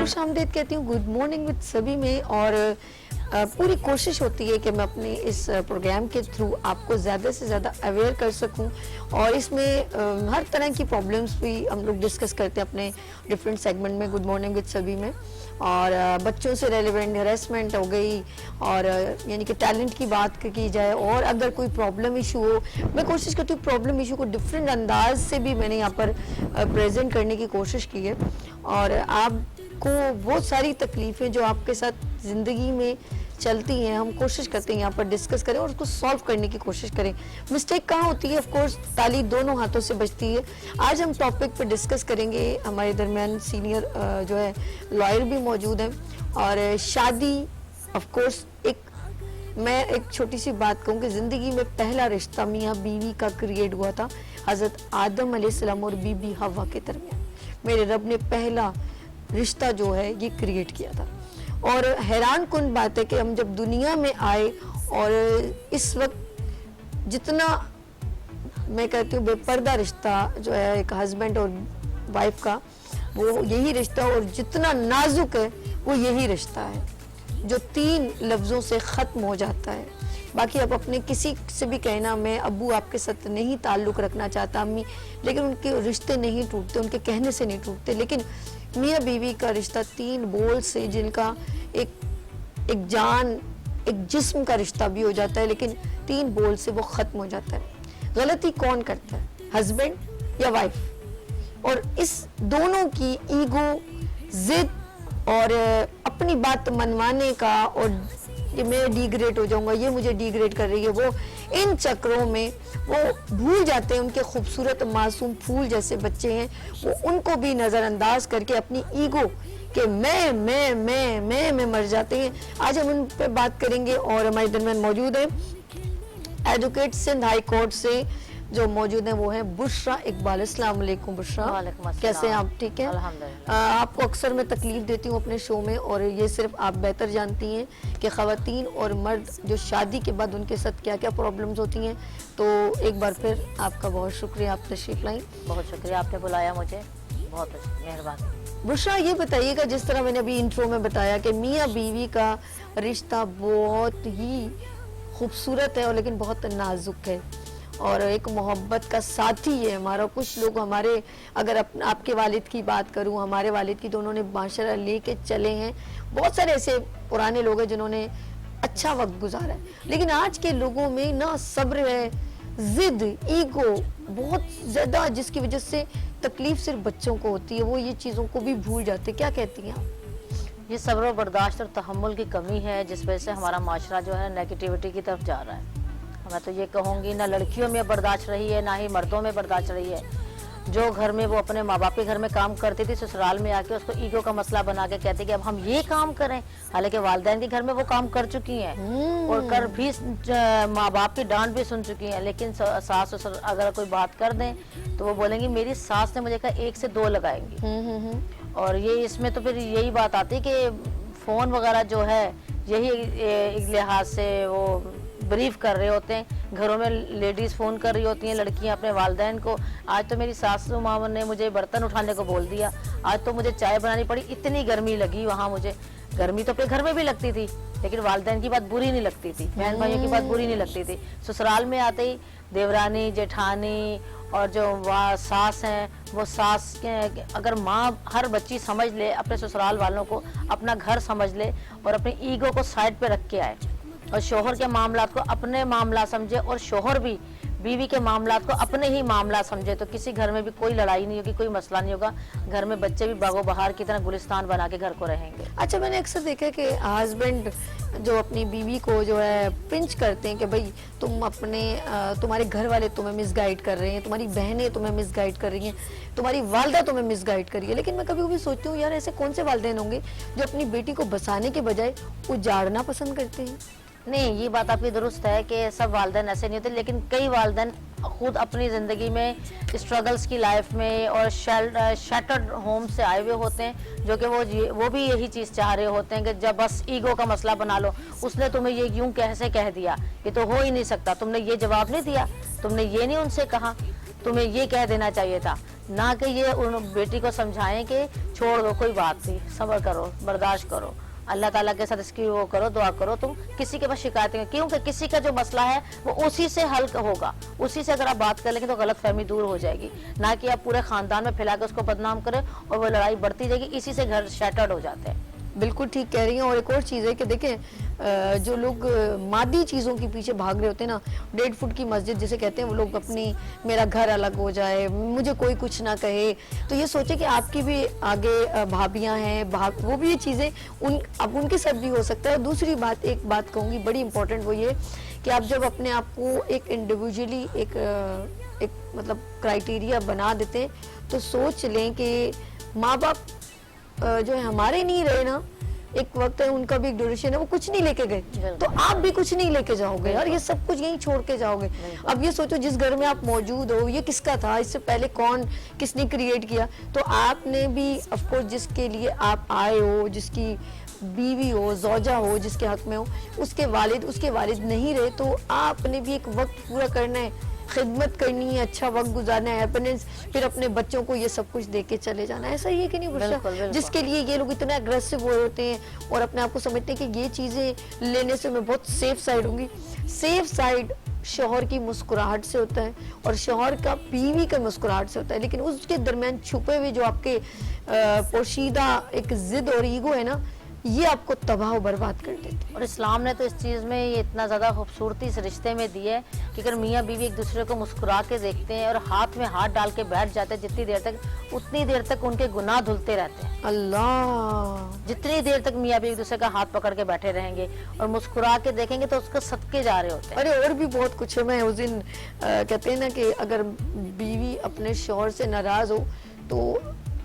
खुश आमदीद कहती हूँ गुड मॉर्निंग विद सभी में। और पूरी कोशिश होती है कि मैं अपने इस प्रोग्राम के थ्रू आपको ज़्यादा से ज़्यादा अवेयर कर सकूं। और इसमें हर तरह की प्रॉब्लम्स भी हम लोग डिस्कस करते हैं अपने डिफरेंट सेगमेंट में गुड मॉर्निंग विद सभी में। और बच्चों से रेलिवेंट हरेसमेंट हो गई, और यानी कि टैलेंट की बात की जाए, और अगर कोई प्रॉब्लम इशू हो, मैं कोशिश करती हूँ प्रॉब्लम इशू को डिफरेंट अंदाज से भी मैंने यहाँ पर प्रेजेंट करने की कोशिश की है। और आपको बहुत सारी तकलीफ़ें जो आपके साथ ज़िंदगी में चलती हैं, हम कोशिश करते हैं यहाँ पर डिस्कस करें और उसको सॉल्व करने की कोशिश करें। मिस्टेक कहाँ होती है, ऑफ कोर्स ताली दोनों हाथों से बजती है। आज हम टॉपिक पर डिस्कस करेंगे, हमारे दरमियान सीनियर जो है लॉयर भी मौजूद हैं। और शादी ऑफ कोर्स मैं एक छोटी सी बात कहूँ कि ज़िंदगी में पहला रिश्ता मियाँ बीवी का क्रिएट हुआ था हज़रत आदम अलैहिस्सलाम और बीबी हवा के दरमियान। मेरे रब ने पहला रिश्ता जो है ये क्रिएट किया था। और हैरान कुन बात है कि हम जब दुनिया में आए, और इस वक्त जितना मैं कहती हूँ बेपर्दा रिश्ता जो है एक हस्बैंड और वाइफ का, वो यही रिश्ता, और जितना नाजुक है वो यही रिश्ता है जो 3 लफ्ज़ों से ख़त्म हो जाता है। बाकी आप अपने किसी से भी कहना, मैं अब्बू आपके साथ नहीं ताल्लुक़ रखना चाहता, अम्मी, लेकिन उनके रिश्ते नहीं टूटते, उनके कहने से नहीं टूटते। लेकिन मियाँ बीवी का रिश्ता 3 बोल से, जिनका एक जान, एक जिस्म का रिश्ता भी हो जाता है, लेकिन 3 बोल से वो ख़त्म हो जाता है। गलती कौन करता है, हस्बैंड या वाइफ? और इस दोनों की ईगो, जिद और अपनी बात मनवाने का, और ये मैं डिग्रेड हो जाऊंगा, ये मुझे डिग्रेड कर रही है, वो इन चक्रों में वो भूल जाते हैं उनके खूबसूरत मासूम फूल जैसे बच्चे हैं, वो उनको भी नज़रअंदाज करके अपनी ईगो कि मैं मर जाते हैं। आज हम उन पे बात करेंगे। और हमारे दरमियान मौजूद है एडवोकेट सिंध हाई कोर्ट से जो मौजूद हैं, वो हैं बुशरा इकबाल। अस्सलाम वालेकुम बुशरा, कैसे हैं आप? ठीक है, आपको अक्सर मैं तकलीफ देती हूँ अपने शो में, और ये सिर्फ आप बेहतर जानती हैं कि ख़वातीन और मर्द जो शादी के बाद उनके साथ क्या क्या प्रॉब्लम्स होती हैं। तो एक बार फिर आपका बहुत शुक्रिया, आप तशरीफ़ लाई। बहुत शुक्रिया, आपने बुलाया मुझे, बहुत मेहरबानी। बुशरा, ये बताइएगा, जिस तरह मैंने अभी इंट्रो में बताया कि मियाँ बीवी का रिश्ता बहुत ही खूबसूरत है और लेकिन बहुत नाजुक है, और एक मोहब्बत का साथी है हमारा। कुछ लोग हमारे, अगर आपके वालिद की बात करूं, हमारे वालिद की तो उन्होंने माशाल्लाह लेके चले हैं। बहुत सारे ऐसे पुराने लोग हैं जिन्होंने अच्छा वक्त गुजारा है, लेकिन आज के लोगों में ना सब्र है, जिद, ईगो बहुत ज़्यादा, जिसकी वजह से तकलीफ सिर्फ बच्चों को होती है, वो ये चीज़ों को भी भूल जाते। क्या कहती हैं आप? ये सब्र बर्दाश्त और तहम्मुल की कमी है, जिस वजह से हमारा माशरा जो है नेगेटिविटी की तरफ जा रहा है। मैं तो ये कहूँगी, ना लड़कियों में बर्दाश्त रही है, ना ही मर्दों में बर्दाश्त रही है। जो घर में वो अपने माँ बाप के घर में काम करती थी, ससुराल में आके उसको ईगो का मसला बना के कहती कि अब हम ये काम करें, हालांकि वालिदैन के घर में वो काम कर चुकी हैं और कर भी माँ बाप की डांट भी सुन चुकी हैं। लेकिन सास ससुर अगर कोई बात कर दें तो वो बोलेंगी मेरी सास ने मुझे कहा 1 से 2 लगाएंगी। और ये इसमें तो फिर यही बात आती है कि फ़ोन वगैरह जो है यही एक लिहाज से वो ब्रीफ कर रहे होते हैं। घरों में लेडीज़ फ़ोन कर रही होती हैं, लड़कियां अपने वालिदैन को, आज तो मेरी सासू माँ ने मुझे बर्तन उठाने को बोल दिया, आज तो मुझे चाय बनानी पड़ी, इतनी गर्मी लगी वहाँ मुझे। गर्मी तो अपने घर में भी लगती थी, लेकिन वालिदैन की बात बुरी नहीं लगती थी, बहन भाइयों की बात बुरी नहीं लगती थी। ससुराल में आते ही देवरानी, जेठानी और जो सास हैं, वो सास के अगर माँ हर बच्ची समझ ले अपने ससुराल वालों को, अपना घर समझ ले और अपनी ईगो को साइड पे रख के आए और शोहर के मामलात को अपने मामला समझे, और शोहर भी बीवी के मामलात को अपने ही मामला समझे, तो किसी घर में भी कोई लड़ाई नहीं होगी, कोई मसला नहीं होगा। घर में बच्चे भी बागो बहार की तरह गुलिस्तान बना के घर को रहेंगे। अच्छा, मैंने अक्सर देखा कि हस्बैंड जो अपनी बीवी को जो है पिंच करते हैं कि भाई तुम अपने तुम्हारे घर वाले तुम्हें मिसगाइड कर रहे हैं, तुम्हारी बहनें तुम्हें मिसगाइड कर रही हैं, तुम्हारी वालदा तुम्हें मिसगाइड कर रही है। लेकिन मैं कभी कभी सोचती हूँ यार, ऐसे कौन से वालिदैन होंगे जो अपनी बेटी को बसाने के बजाय उजाड़ना पसंद करते हैं? नहीं, ये बात आपकी दुरुस्त है कि सब वालिदैन ऐसे नहीं होते, लेकिन कई वालिदैन खुद अपनी ज़िंदगी में स्ट्रगल्स की लाइफ में और शैटर्ड होम से आए हुए होते हैं, जो कि वो भी यही चीज़ चाह रहे होते हैं कि जब बस ईगो का मसला बना लो, उसने तुम्हें ये यूं कैसे कह दिया, ये तो हो ही नहीं सकता, तुमने ये जवाब नहीं दिया, तुमने ये नहीं उनसे कहा, तुम्हें ये कह देना चाहिए था। ना कि ये उन बेटी को समझाएं कि छोड़ दो, कोई बात नहीं, सब्र करो, बर्दाश्त करो, अल्लाह ताला के साथ इसकी वो करो, दुआ करो, तुम किसी के पास शिकायतें, क्योंकि किसी का जो मसला है वो उसी से हल होगा, उसी से अगर आप बात कर लेंगे तो गलत फहमी दूर हो जाएगी, ना कि आप पूरे खानदान में फैला के उसको बदनाम करें और वो लड़ाई बढ़ती जाएगी, इसी से घर शैटर्ड हो जाते हैं। बिल्कुल ठीक कह रही हैं। और एक और चीज़ है कि देखें जो लोग मादी चीज़ों के पीछे भाग रहे होते हैं ना, 1.5 फुट की मस्जिद जिसे कहते हैं, वो लोग अपनी मेरा घर अलग हो जाए, मुझे कोई कुछ ना कहे, तो ये सोचे कि आपकी भी आगे भाभियां हैं, वो भी ये चीज़ें अब उनके साथ भी हो सकता है। दूसरी बात, एक बात कहूँगी बड़ी इंपॉर्टेंट, वो ये कि आप जब अपने आप को एक इंडिविजुअली एक मतलब क्राइटेरिया बना देते हैं तो सोच लें कि माँ बाप जो है हमारे नहीं रहे ना, एक वक्त है उनका भी एक ड्यूरेशन है, वो कुछ नहीं लेके गए तो आप भी कुछ नहीं लेके जाओगे यार, ये सब कुछ यहीं छोड़ के जाओगे। अब ये सोचो जिस घर में आप मौजूद हो ये किसका था, इससे पहले किसने क्रिएट किया, तो आपने भी ऑफ कोर्स जिसके लिए आप आए हो, जिसकी बीवी हो, ज़ौजा हो, जिसके हक में हो, उसके वालिद नहीं रहे, तो आपने भी एक वक्त पूरा करना है, खिदमत करनी है, अच्छा वक्त गुजारना है, हैप्पीनेस, फिर अपने बच्चों को ये सब कुछ देके चले जाना है। ऐसा ही है कि नहीं बुशरा? जिसके लिए ये लोग इतना अग्रेसिव हो होते हैं और अपने आप को समझते हैं कि ये चीज़ें लेने से मैं बहुत सेफ साइड होंगी। सेफ साइड शौहर की मुस्कुराहट से होता है और शौहर का बीवी का मुस्कुराहट से होता है, लेकिन उसके दरमियान छुपे हुए जो आपके पोशीदा एक जिद और ईगो है ना, ये आपको तबाह और बर्बाद कर देते हैं। और इस्लाम ने तो इस चीज़ में ये इतना ज़्यादा खूबसूरती इस रिश्ते में दी है कि अगर मियाँ बीवी एक दूसरे को मुस्कुरा के देखते हैं और हाथ में हाथ डाल के बैठ जाते हैं जितनी देर तक, उतनी देर तक उनके गुनाह धुलते रहते हैं। अल्लाह, जितनी देर तक मियाँ बीवी एक दूसरे का हाथ पकड़ के बैठे रहेंगे और मुस्कुरा के देखेंगे तो उसको सदके जा रहे होते हैं। अरे और भी बहुत कुछ है। मैं उस दिन कहते हैं ना कि अगर बीवी अपने शौहर से नाराज हो तो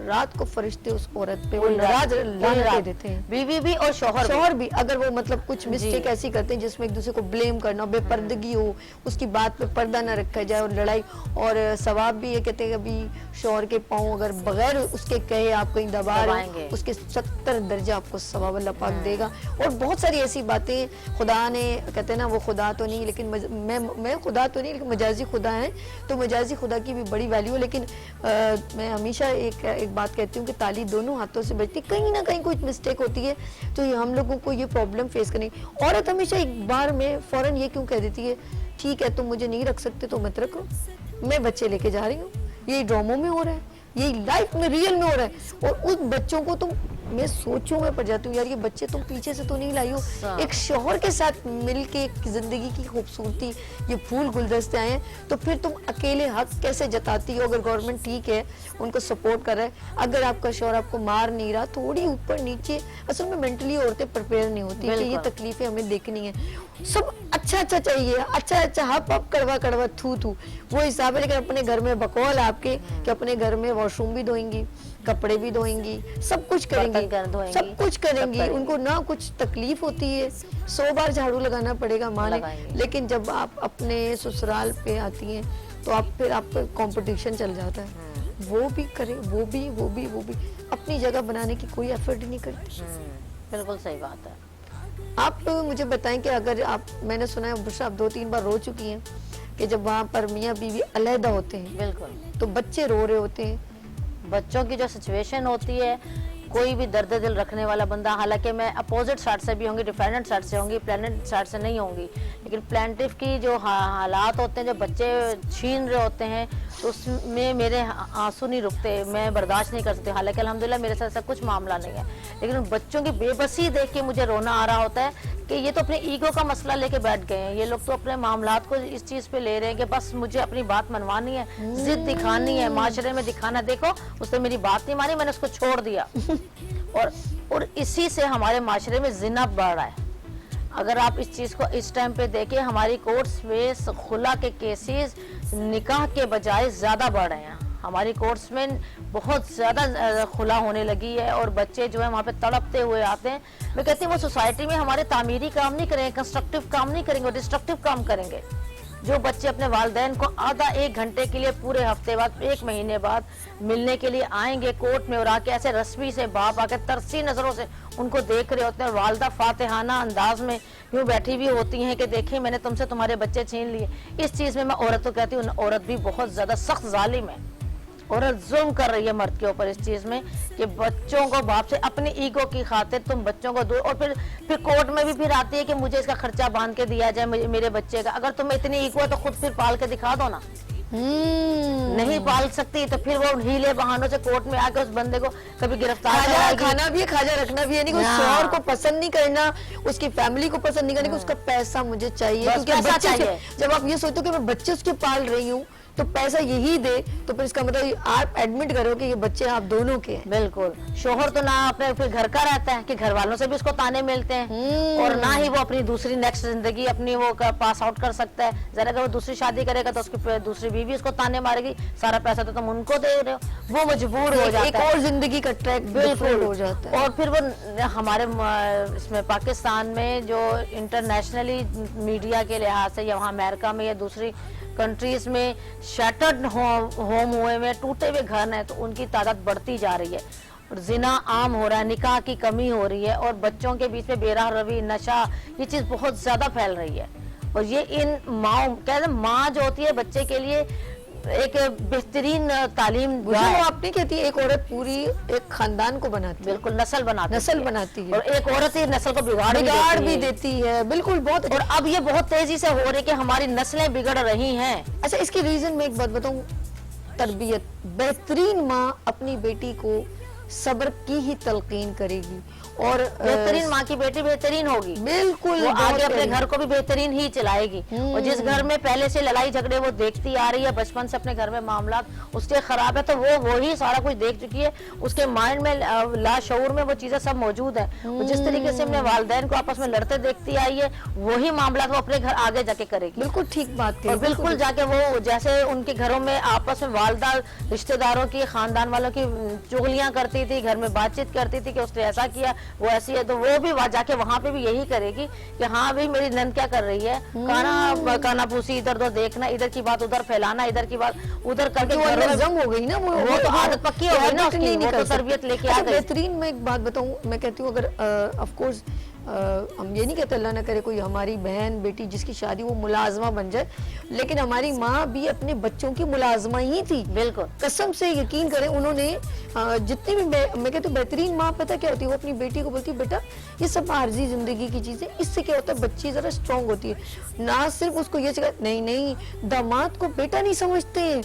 रात को फरिश्ते उस औरत पे वो नाराज लानतें देते हैं, बीवी भी और शौहर भी अगर वो मतलब कुछ मिस्टेक ऐसी करते हैं जिसमें एक दूसरे को ब्लेम करना, बेपर्दगी हो, उसकी बात पे पर्दा ना रखा जाए और लड़ाई, और सवाब भी ये कहते हैं अभी शौहर के पाँव अगर बगैर उसके कहे आप कहीं दबा रहे हो, उसके 70 दर्जा आपको सवाब अल्लाह पाक देगा। और बहुत सारी ऐसी बातें खुदा ने, कहते हैं ना वो खुदा तो नहीं लेकिन मैं खुदा तो नहीं लेकिन मजाजी खुदा है, तो मजाजी खुदा की भी बड़ी वैल्यू है। लेकिन मैं हमेशा एक बात कहती हूँ कि ताली दोनों हाथों से बजती, कहीं ना कहीं कुछ मिस्टेक होती है तो ये हम लोगों को ये प्रॉब्लम फेस करनी। औरत हमेशा एक बार में फौरन ये क्यों कह देती है, ठीक है तुम मुझे नहीं रख सकते तो मत रखो, मैं बच्चे लेके जा रही हूँ, ये ड्रामों में हो रहा है, ये लाइफ में रियल में हो रहा है। और उस बच्चों को तुम, मैं सोचूं मैं पड़ जाती हूँ यार, ये बच्चे तुम पीछे से तो नहीं लाई हो, एक शौहर के साथ मिलके एक जिंदगी की खूबसूरती, ये फूल गुलदस्ते आए हैं, तो फिर तुम अकेले हक कैसे जताती हो? अगर गवर्नमेंट ठीक है उनको सपोर्ट कर रहा है, अगर आपका शौहर आपको मार नहीं रहा, थोड़ी ऊपर नीचे, असल में मेंटली औरतें प्रिपेयर नहीं होती कि ये तकलीफें हमें देखनी है, सब अच्छा चाहिए, अच्छा हप कड़वा थू वो हिसाब है। लेकिन अपने घर में बकौल आपके कि अपने घर में वॉशरूम भी धोएंगी, कपड़े भी धोएंगी, सब कुछ करेंगी, सब कुछ करेंगी, उनको ना कुछ तकलीफ होती है, 100 बार झाड़ू लगाना पड़ेगा माने, लेकिन जब आप अपने ससुराल पे आती हैं तो फिर आपका कंपटीशन चल जाता है, वो भी करे, वो भी अपनी जगह बनाने की कोई एफर्ट नहीं करती। बिल्कुल सही बात है। आप मुझे बताएं कि अगर आप, मैंने सुना है बुशरा आप 2-3 बार रो चुकी हैं कि जब वहाँ पर मियाँ बीवी अलहदा होते हैं, बिल्कुल, तो बच्चे रो रहे होते हैं, बच्चों की जो सिचुएशन होती है, कोई भी दर्द दिल रखने वाला बंदा, हालांकि मैं अपोजिट साइड से भी होंगी, डिफेंडेंट साइड से होंगी, प्लेनेंट साइड से नहीं होंगी, लेकिन प्लेंटिव की जो हालात होते हैं, जो बच्चे छीन रहे होते हैं, तो उसमें मेरे आंसू नहीं रुकते, मैं बर्दाश्त नहीं कर सकती। हालांकि अल्हम्दुलिल्लाह मेरे साथ ऐसा कुछ मामला नहीं है, लेकिन उन बच्चों की बेबसी देख के मुझे रोना आ रहा होता है कि ये तो अपने ईगो का मसला लेके बैठ गए हैं, ये लोग तो अपने मामलात को इस चीज़ पे ले रहे हैं कि बस मुझे अपनी बात मनवानी है, जिद दिखानी है, माशरे में दिखाना, देखो उसने मेरी बात नहीं मानी, मैंने उसको छोड़ दिया। और इसी से हमारे माशरे में जिना बढ़ रहा है। अगर आप इस चीज़ को इस टाइम पे देखें, हमारी कोर्ट्स में खुला के केसेस निकाह के बजाय ज़्यादा बढ़ रहे हैं, हमारी कोर्ट्स में बहुत ज़्यादा खुला होने लगी है और बच्चे जो है वहाँ पे तड़पते हुए आते हैं। मैं कहती हूँ वो सोसाइटी में हमारे तामीरी काम नहीं करेंगे, कंस्ट्रक्टिव काम नहीं करेंगे, डिस्ट्रक्टिव काम करेंगे। जो बच्चे अपने वालिदैन को आधा 1 घंटे के लिए पूरे हफ्ते बाद, 1 महीने बाद मिलने के लिए आएंगे कोर्ट में और आके ऐसे रस्मी से बाप आके तरसी नज़रों से उनको देख रहे होते हैं, वालदा फातिहाना अंदाज में यूँ बैठी भी होती हैं कि देखिए मैंने तुमसे तुम्हारे बच्चे छीन लिए। इस चीज़ में मैं औरत को कहती हूँ, औरत भी बहुत ज़्यादा सख्त जालिम है। औरत जुल्म कर रही है मर्द के ऊपर इस चीज में कि बच्चों को बाप से अपनी ईगो की खातिर तुम बच्चों को दूर, और फिर कोर्ट में भी फिर आती है कि मुझे इसका खर्चा बांध के दिया जाए मेरे बच्चे का। अगर तुम्हें इतनी ईगो है तो खुद फिर पाल के दिखा दो ना। नहीं पाल सकती तो फिर वो हीले बहानों से कोर्ट में आके उस बंदे को कभी गिरफ्तार कराएगी। खाना भी है, खाजा रखना भी है, नहीं शौहर को पसंद नहीं करना, उसकी फैमिली को पसंद नहीं करना, उसका पैसा मुझे चाहिए, क्योंकि पैसा बच्चे चाहिए। जब आप ये सोचते हो कि मैं बच्चे उसके पाल रही हूँ तो पैसा यही दे, तो फिर इसका मतलब आप एडमिट करो कि ये बच्चे आप दोनों के हैं। बिल्कुल। शोहर तो ना अपने फिर घर का रहता है कि घर वालों से भी उसको ताने मिलते हैं, और ना ही वो अपनी दूसरी नेक्स्ट जिंदगी अपनी वो पास आउट कर सकता है। जरा अगर वो दूसरी शादी करेगा तो उसकी दूसरी बीवी उसको ताने मारेगी, सारा पैसा तो तुम उनको दे रहे हो, वो मजबूर हो जाता है, एक और जिंदगी का ट्रैक बिल्कुल हो जाता है। और फिर वो हमारे इसमें पाकिस्तान में जो इंटरनेशनली मीडिया के लिहाज से या वहाँ अमेरिका में या दूसरी कंट्रीज में शटर्ड होम हुए में टूटे हुए घर हैं, तो उनकी तादाद बढ़ती जा रही है, और जिना आम हो रहा है, निकाह की कमी हो रही है, और बच्चों के बीच में बेराह रवी, नशा, ये चीज बहुत ज्यादा फैल रही है। और ये इन माँ कहते हैं, माँ जो होती है बच्चे के लिए एक बेहतरीन तालीम आपने कहती है, एक औरत पूरी एक खानदान को बनाती है, बिल्कुल नस्ल बनाती है, और एक औरत ही नस्ल को बिगाड़ भी देती है। बिल्कुल, बहुत। और अब ये बहुत तेजी से हो रही है कि हमारी नस्लें बिगड़ रही हैं। अच्छा, इसकी रीजन में एक बात बताऊं, तरबियत। बेहतरीन माँ अपनी बेटी को सब्र की ही तलकीन करेगी, और बेहतरीन माँ की बेटी बेहतरीन होगी, बिल्कुल, वो आगे अपने घर को भी बेहतरीन ही चलाएगी। और जिस घर में पहले से लड़ाई झगड़े वो देखती आ रही है, बचपन से अपने घर में मामला उसके खराब है, तो वो ही सारा कुछ देख चुकी है, उसके माइंड में लाशऊर में वो चीजें सब मौजूद है। और जिस तरीके से अपने वालिदैन को आपस में लड़ते देखती आई है, वही मामला वो अपने घर आगे जाके करेगी। बिल्कुल ठीक बात है। और बिल्कुल जाके वो जैसे उनके घरों में आपस में वालदा रिश्तेदारों की, खानदान वालों की चुगलियां करती थी, घर में बातचीत करती थी कि उसने ऐसा किया, वो ऐसी है, तो वो भी जाके वहां पे भी यही करेगी कि हाँ भाई मेरी नंद क्या कर रही है, काना फूसी इधर उधर देखना, इधर की बात उधर फैलाना, इधर की बात उधर करके हो गई ना, वो तो आदत पक्की हो गई ना उसकी, वो तो तरबियत लेके आ गई। बेहतरीन। मैं एक बात बताऊं, मैं कहती हूँ, अगर ऑफ कोर्स हम ये नहीं कहते अल्लाह ना करे कोई हमारी बहन बेटी जिसकी शादी वो मुलाजमा बन जाए, लेकिन हमारी माँ भी अपने बच्चों की मुलाजमा ही थी। बिल्कुल, कसम से यकीन करें, उन्होंने जितनी भी मैं कहती हूँ बेहतरीन माँ पता क्या होती है, वो अपनी बेटी को बोलती है बेटा ये सब आर्जी जिंदगी की चीजें, इससे क्या होता है बच्ची जरा स्ट्रांग होती है। ना सिर्फ उसको ये सिखा, नहीं, दामाद को बेटा नहीं समझते,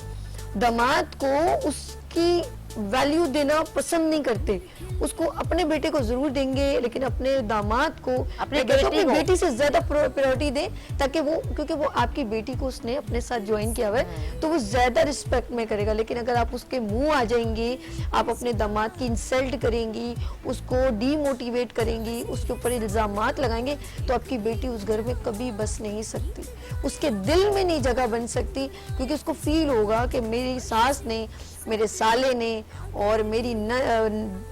दामाद को उसकी वैल्यू देना पसंद नहीं करते, उसको अपने बेटे को जरूर देंगे, लेकिन अपने दामाद को, अपने बेटी से ज्यादा प्रायोरिटी दें, ताकि वो, क्योंकि वो आपकी बेटी को उसने अपने साथ ज्वाइन किया हुआ है, तो वो ज्यादा रिस्पेक्ट में करेगा। लेकिन अगर आप उसके मुंह आ जाएंगे, आप अपने दामाद की इंसल्ट करेंगी, उसको डीमोटिवेट करेंगी, उसके ऊपर इल्जामात लगाएंगे, तो आपकी बेटी उस घर में कभी बस नहीं सकती, उसके दिल में नहीं जगह बन सकती, क्योंकि उसको फील होगा कि मेरी सास ने, मेरे साले ने और मेरी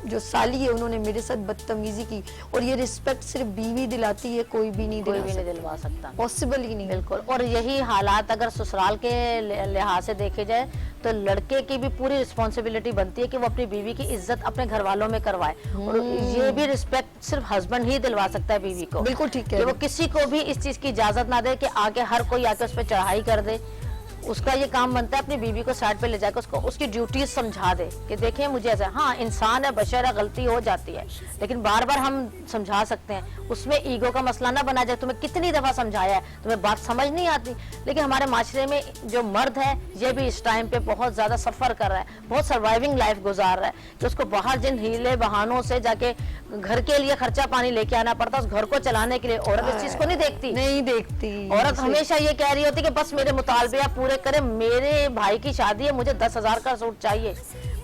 जो साली है उन्होंने मेरे साथ बदतमीजी की। और ये रिस्पेक्ट सिर्फ बीवी दिलाती है, कोई भी नहीं दिलवा सकता, पॉसिबल ही नहीं। बिल्कुल। और यही हालात अगर ससुराल के लिहाज से देखे जाए तो लड़के की भी पूरी रिस्पॉन्सिबिलिटी बनती है कि वो अपनी बीवी की इज्जत अपने घर वालों में करवाए, और ये भी रिस्पेक्ट सिर्फ हस्बैंड ही दिलवा सकता है बीवी को। बिल्कुल ठीक है, कि वो किसी को भी इस चीज की इजाजत ना दे कि आगे हर कोई आके उस पर चढ़ाई कर दे। उसका ये काम बनता है अपनी बीवी को साइड पे ले जाकर उसको उसकी ड्यूटीज समझा दे कि देखें मुझे ऐसा, हाँ इंसान है, बशर है, गलती हो जाती है, लेकिन बार बार हम समझा सकते हैं, उसमें ईगो का मसला ना बना जाए। तुम्हें कितनी दफा समझाया है, तुम्हें बात समझ नहीं आती। लेकिन हमारे माशरे में जो मर्द है ये भी इस टाइम पे बहुत ज्यादा सफर कर रहा है, बहुत सर्वाइविंग लाइफ गुजार रहा है, कि उसको बाहर जिन हीले बहानों से जाके घर के लिए खर्चा पानी लेके आना पड़ता है, उस घर को चलाने के लिए। औरत इस चीज को नहीं देखती। औरत हमेशा ये कह रही होती कि बस मेरे मुतालबे आप पूरे करे, मेरे भाई की शादी है, मुझे 10,000 का सूट चाहिए,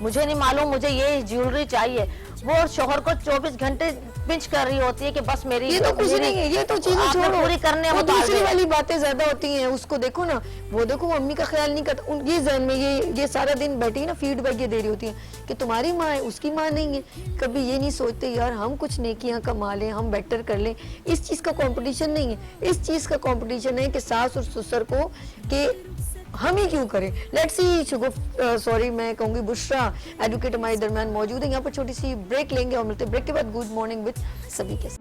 मुझे नहीं मालूम मुझे ये ज्वेलरी चाहिए। वो शोहर को 24 घंटे पिंच कर रही होती है कि बस मेरी, ये तो कुछ नहीं है, ये तो चीजें छोड़ो, पूरी करने वो दूसरी वाली बातें ज्यादा होती हैं। उसको देखो ना, वो देखो मम्मी का ख्याल नहीं करता, ये जहन में ये सारा दिन बैठी ना फीडबैक ये दे रही होती है कि तुम्हारी माँ है उसकी माँ नहीं है। कभी ये नहीं सोचते यार हम कुछ नेकियां कमा लें, हम बेटर कर लें। इस चीज का कंपटीशन नहीं है, इस चीज का कंपटीशन है कि सास और ससुर को कि हम ही क्यों करें। लेट्स सी सॉरी मैं कहूंगी बुशरा एडवोकेट हमारे दरमियान मौजूद है। यहाँ पर छोटी सी ब्रेक लेंगे और मिलते हैं ब्रेक के बाद गुड मॉर्निंग विद सभी के साथ।